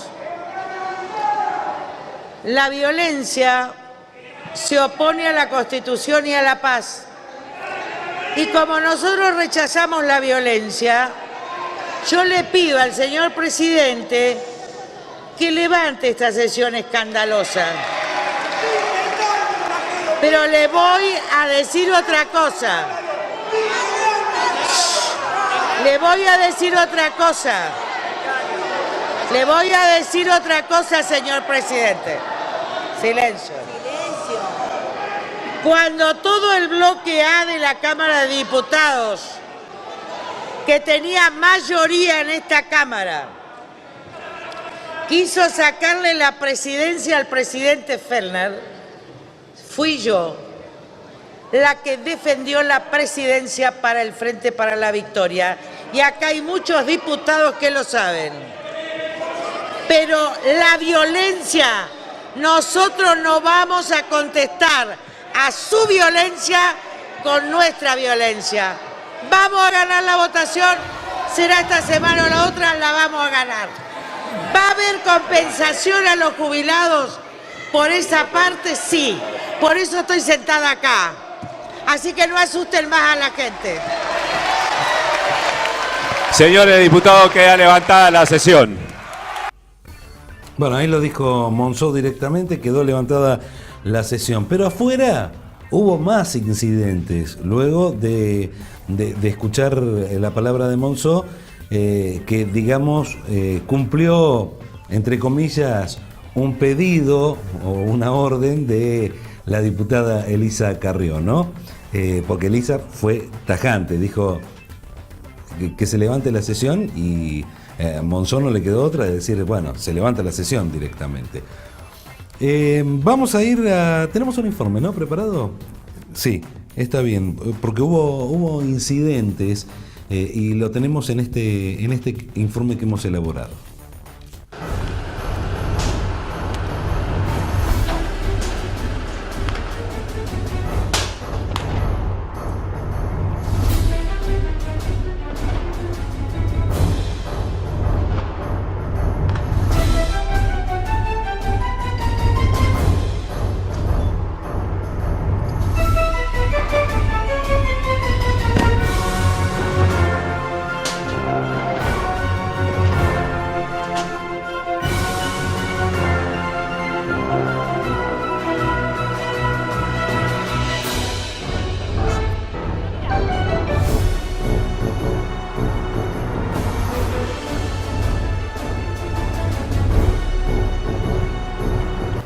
La violencia se opone a la Constitución y a la paz. Y como nosotros rechazamos la violencia, yo le pido al señor presidente que levante esta sesión escandalosa. Pero le voy a decir otra cosa. Le voy a decir otra cosa. Le voy a decir otra cosa, señor presidente. Silencio. Cuando todo el bloque A de la Cámara de Diputados, que tenía mayoría en esta Cámara, quiso sacarle la presidencia al presidente Fellner, fui yo la que defendió la presidencia para el Frente para la Victoria. Y acá hay muchos diputados que lo saben. Pero la violencia, nosotros no vamos a contestar a su violencia con nuestra violencia. Vamos a ganar la votación, será esta semana o la otra, la vamos a ganar. ¿Va a haber compensación a los jubilados? Por esa parte sí, por eso estoy sentada acá. Así que no asusten más a la gente. Señores diputados, queda levantada la sesión. Bueno, ahí lo dijo Monzó directamente, quedó levantada la sesión. Pero afuera hubo más incidentes. Luego de escuchar la palabra de Monzó, que digamos cumplió, entre comillas, un pedido o una orden de la diputada Elisa Carrió, ¿no? Porque Elisa fue tajante, dijo que se levante la sesión y Monzó no le quedó otra de decir, bueno, se levanta la sesión directamente. Vamos a ir a... Tenemos un informe, ¿no? ¿Preparado? Sí, está bien, porque hubo incidentes y lo tenemos en este informe que hemos elaborado.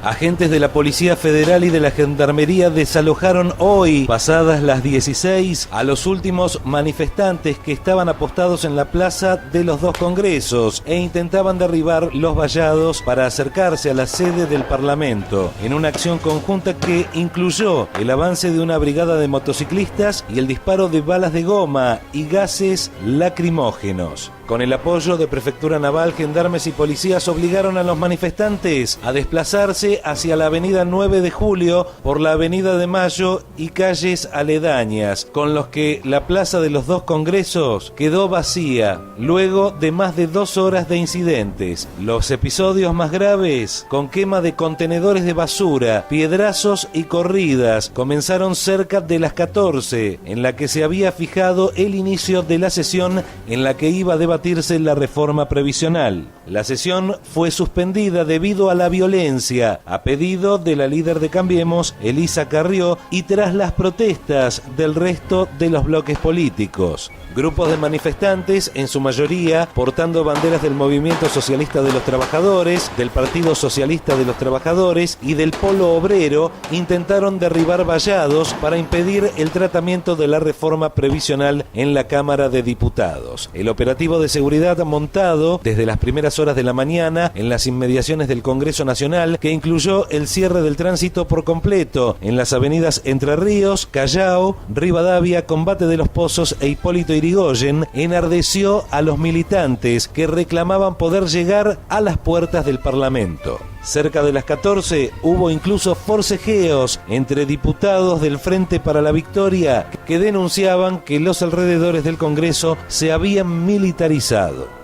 Agentes de la Policía Federal y de la Gendarmería desalojaron hoy, pasadas las 16, a los últimos manifestantes que estaban apostados en la plaza de los dos congresos e intentaban derribar los vallados para acercarse a la sede del Parlamento, en una acción conjunta que incluyó el avance de una brigada de motociclistas y el disparo de balas de goma y gases lacrimógenos. Con el apoyo de Prefectura Naval, gendarmes y policías obligaron a los manifestantes a desplazarse hacia la avenida 9 de Julio por la avenida de Mayo y calles aledañas, con los que la plaza de los dos congresos quedó vacía luego de más de 2 horas de incidentes. Los episodios más graves, con quema de contenedores de basura, piedrazos y corridas, comenzaron cerca de las 14, en la que se había fijado el inicio de la sesión en la que iba a debatirse la reforma previsional. La sesión fue suspendida debido a la violencia, a pedido de la líder de Cambiemos, Elisa Carrió, y tras las protestas del resto de los bloques políticos. Grupos de manifestantes, en su mayoría portando banderas del Movimiento Socialista de los Trabajadores, del Partido Socialista de los Trabajadores y del Polo Obrero, intentaron derribar vallados para impedir el tratamiento de la reforma previsional en la Cámara de Diputados. El operativo de seguridad montado desde las primeras horas de la mañana en las inmediaciones del Congreso Nacional, que incluyó el cierre del tránsito por completo en las avenidas Entre Ríos, Callao, Rivadavia, Combate de los Pozos e Hipólito Yrigoyen, enardeció a los militantes que reclamaban poder llegar a las puertas del Parlamento. Cerca de las 14 hubo incluso forcejeos entre diputados del Frente para la Victoria que denunciaban que los alrededores del Congreso se habían militarizado.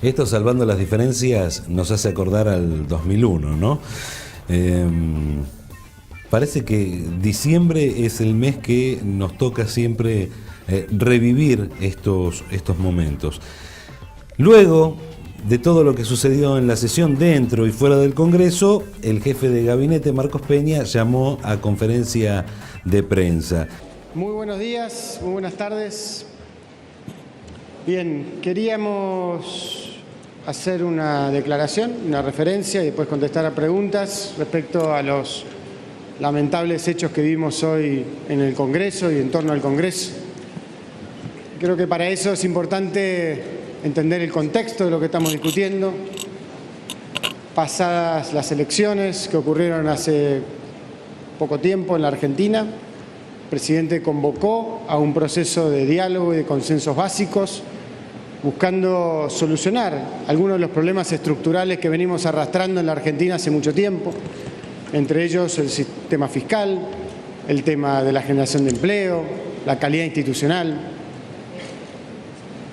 Esto, salvando las diferencias, nos hace acordar al 2001, ¿no? Parece que diciembre es el mes que nos toca siempre revivir estos momentos. Luego de todo lo que sucedió en la sesión dentro y fuera del Congreso, el jefe de gabinete, Marcos Peña, llamó a conferencia de prensa. Muy buenos días, muy buenas tardes. Bien, queríamos hacer una declaración, una referencia y después contestar a preguntas respecto a los lamentables hechos que vimos hoy en el Congreso y en torno al Congreso. Creo que para eso es importante entender el contexto de lo que estamos discutiendo. Pasadas las elecciones que ocurrieron hace poco tiempo en la Argentina, el presidente convocó a un proceso de diálogo y de consensos básicos, buscando solucionar algunos de los problemas estructurales que venimos arrastrando en la Argentina hace mucho tiempo, entre ellos el sistema fiscal, el tema de la generación de empleo, la calidad institucional.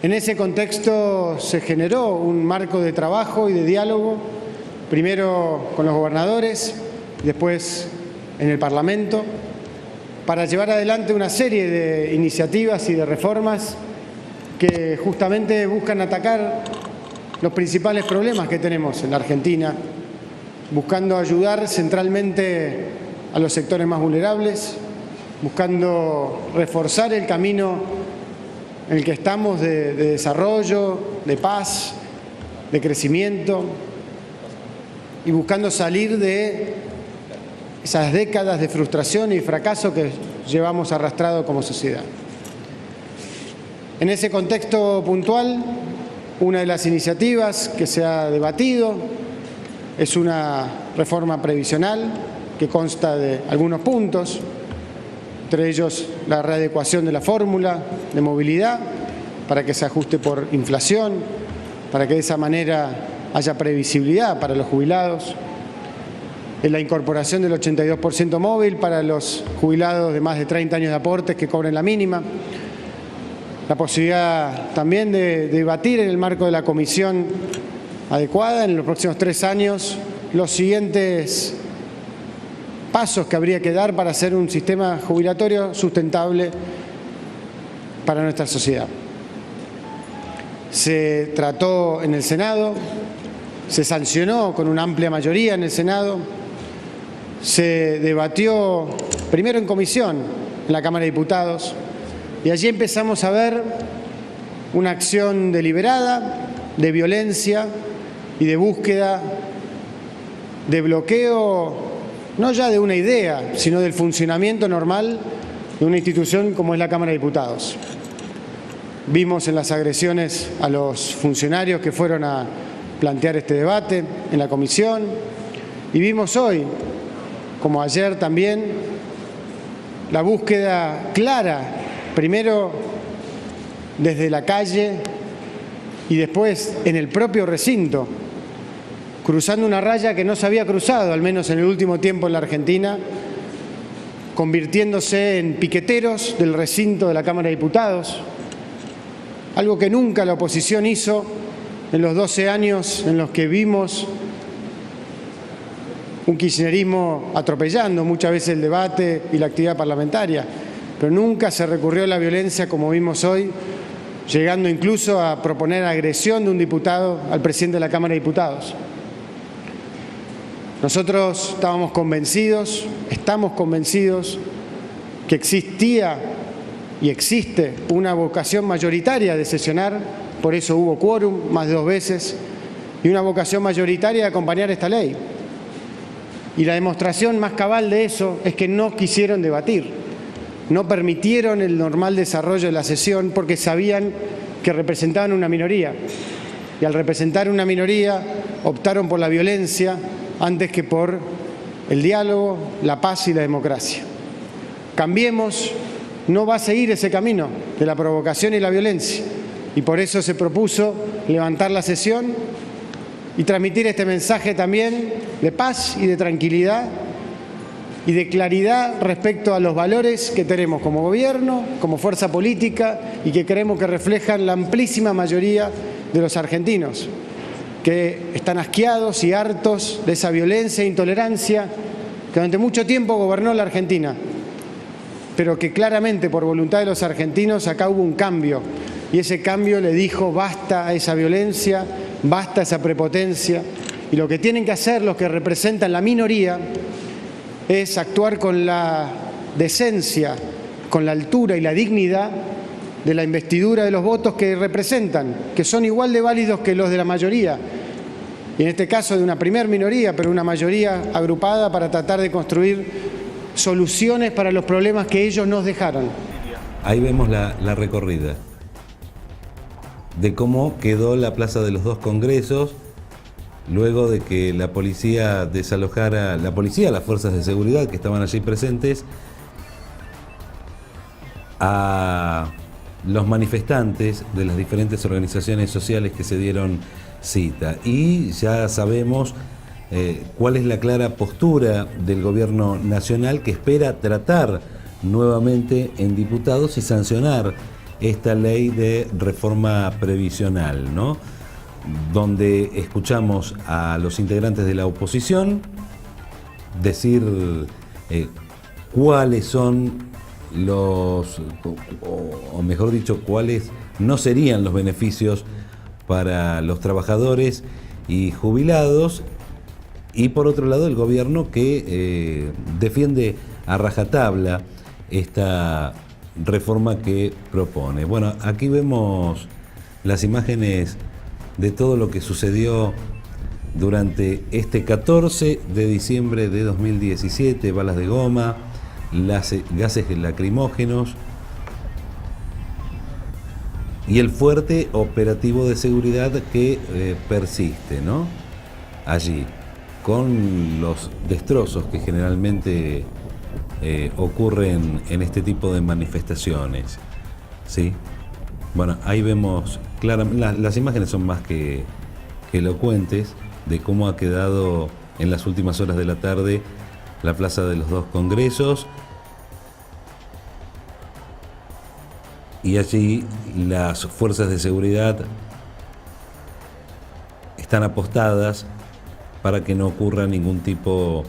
En ese contexto se generó un marco de trabajo y de diálogo, primero con los gobernadores, después en el Parlamento, para llevar adelante una serie de iniciativas y de reformas que justamente buscan atacar los principales problemas que tenemos en la Argentina, buscando ayudar centralmente a los sectores más vulnerables, buscando reforzar el camino en el que estamos de desarrollo, de paz, de crecimiento, y buscando salir de esas décadas de frustración y fracaso que llevamos arrastrado como sociedad. En ese contexto puntual, una de las iniciativas que se ha debatido es una reforma previsional que consta de algunos puntos, entre ellos la readecuación de la fórmula de movilidad para que se ajuste por inflación, para que de esa manera haya previsibilidad para los jubilados, la incorporación del 82% móvil para los jubilados de más de 30 años de aportes que cobren la mínima, la posibilidad también de debatir en el marco de la comisión adecuada en los próximos 3 años los siguientes pasos que habría que dar para hacer un sistema jubilatorio sustentable para nuestra sociedad. Se trató en el Senado, se sancionó con una amplia mayoría en el Senado, se debatió primero en comisión en la Cámara de Diputados y allí empezamos a ver una acción deliberada de violencia y de búsqueda de bloqueo, no ya de una idea, sino del funcionamiento normal de una institución como es la Cámara de Diputados. Vimos en las agresiones a los funcionarios que fueron a plantear este debate en la comisión y vimos hoy, como ayer también, la búsqueda clara, primero desde la calle y después en el propio recinto, cruzando una raya que no se había cruzado, al menos en el último tiempo en la Argentina, convirtiéndose en piqueteros del recinto de la Cámara de Diputados, algo que nunca la oposición hizo en los 12 años en los que vimos un kirchnerismo atropellando muchas veces el debate y la actividad parlamentaria, pero nunca se recurrió a la violencia como vimos hoy, llegando incluso a proponer agresión de un diputado al presidente de la Cámara de Diputados. Nosotros estamos convencidos que existía y existe una vocación mayoritaria de sesionar, por eso hubo quórum más de 2 veces, y una vocación mayoritaria de acompañar esta ley. Y la demostración más cabal de eso es que no quisieron debatir, no permitieron el normal desarrollo de la sesión porque sabían que representaban una minoría. Y al representar una minoría optaron por la violencia antes que por el diálogo, la paz y la democracia. Cambiemos no va a seguir ese camino de la provocación y la violencia. Y por eso se propuso levantar la sesión y transmitir este mensaje también de paz y de tranquilidad y de claridad respecto a los valores que tenemos como gobierno, como fuerza política y que creemos que reflejan la amplísima mayoría de los argentinos, que están asqueados y hartos de esa violencia e intolerancia que durante mucho tiempo gobernó la Argentina, pero que claramente por voluntad de los argentinos acá hubo un cambio y ese cambio le dijo basta a esa violencia, basta a esa prepotencia y lo que tienen que hacer los que representan la minoría es actuar con la decencia, con la altura y la dignidad de la investidura de los votos que representan, que son igual de válidos que los de la mayoría, y en este caso de una primer minoría, pero una mayoría agrupada para tratar de construir soluciones para los problemas que ellos nos dejaron. Ahí vemos la recorrida de cómo quedó la Plaza de los Dos Congresos luego de que la policía desalojara, las fuerzas de seguridad que estaban allí presentes, a los manifestantes de las diferentes organizaciones sociales que se dieron cita. Y ya sabemos cuál es la clara postura del gobierno nacional, que espera tratar nuevamente en diputados y sancionar esta ley de reforma previsional, ¿no? Donde escuchamos a los integrantes de la oposición decir cuáles son los, o mejor dicho, cuáles no serían los beneficios para los trabajadores y jubilados, y por otro lado el gobierno que defiende a rajatabla esta reforma que propone. Bueno, aquí vemos las imágenes de todo lo que sucedió durante este 14 de diciembre de 2017, balas de goma, gases lacrimógenos y el fuerte operativo de seguridad que persiste, ¿no? Allí, con los destrozos que generalmente ocurren en este tipo de manifestaciones, ¿sí? Bueno, ahí vemos claramente, las imágenes son más que elocuentes de cómo ha quedado en las últimas horas de la tarde la Plaza de los Dos Congresos, y allí las fuerzas de seguridad están apostadas para que no ocurra ningún tipo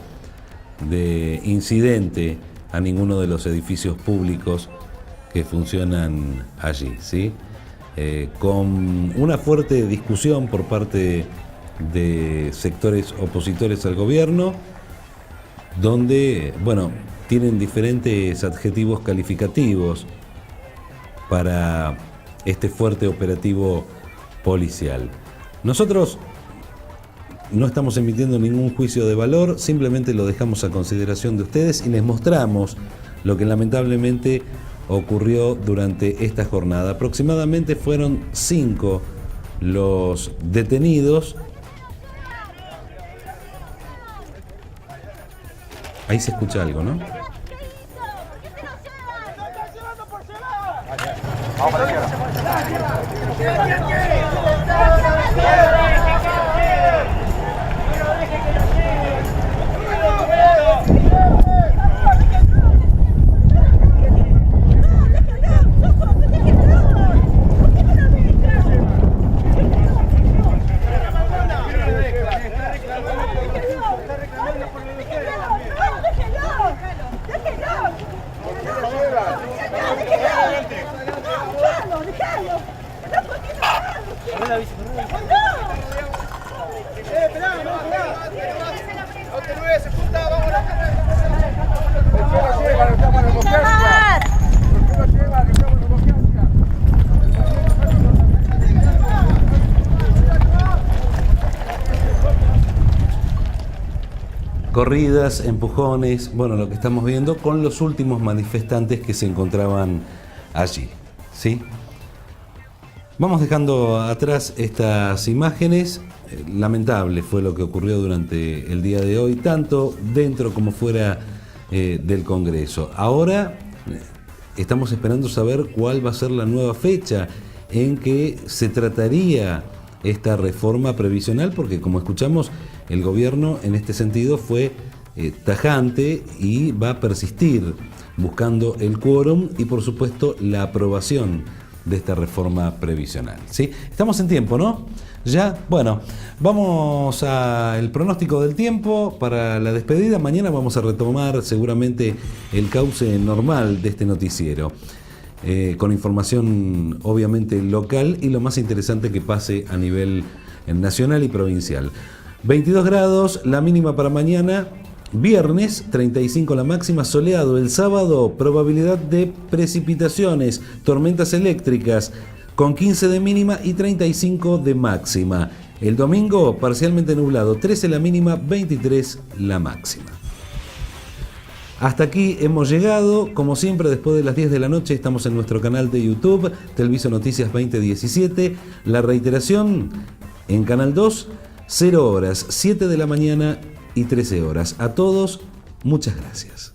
de incidente a ninguno de los edificios públicos que funcionan allí, ¿sí? Con una fuerte discusión por parte de sectores opositores al gobierno, donde, bueno, tienen diferentes adjetivos calificativos para este fuerte operativo policial. Nosotros no estamos emitiendo ningún juicio de valor, simplemente lo dejamos a consideración de ustedes y les mostramos lo que lamentablemente ocurrió durante esta jornada. Aproximadamente fueron 5 los detenidos. Ahí se escucha algo, ¿no? Corridas, empujones, bueno, lo que estamos viendo con los últimos manifestantes que se encontraban allí, ¿sí? Vamos dejando atrás estas imágenes. Lamentable fue lo que ocurrió durante el día de hoy, tanto dentro como fuera del Congreso. Ahora estamos esperando saber cuál va a ser la nueva fecha en que se trataría esta reforma previsional, porque como escuchamos, el gobierno en este sentido fue tajante y va a persistir buscando el quórum y por supuesto la aprobación de esta reforma previsional, ¿sí? Estamos en tiempo, ¿no? Ya, bueno, vamos al pronóstico del tiempo para la despedida. Mañana vamos a retomar seguramente el cauce normal de este noticiero, con información obviamente local y lo más interesante que pase a nivel nacional y provincial. 22 grados la mínima para mañana, viernes 35 la máxima, soleado. El sábado probabilidad de precipitaciones, tormentas eléctricas con 15 de mínima y 35 de máxima. El domingo parcialmente nublado, 13 la mínima, 23 la máxima. Hasta aquí hemos llegado, como siempre después de las 10 de la noche estamos en nuestro canal de YouTube, Telviso Noticias 2017, la reiteración en Canal 2, 0 horas, 7 de la mañana y 13 horas. A todos, muchas gracias.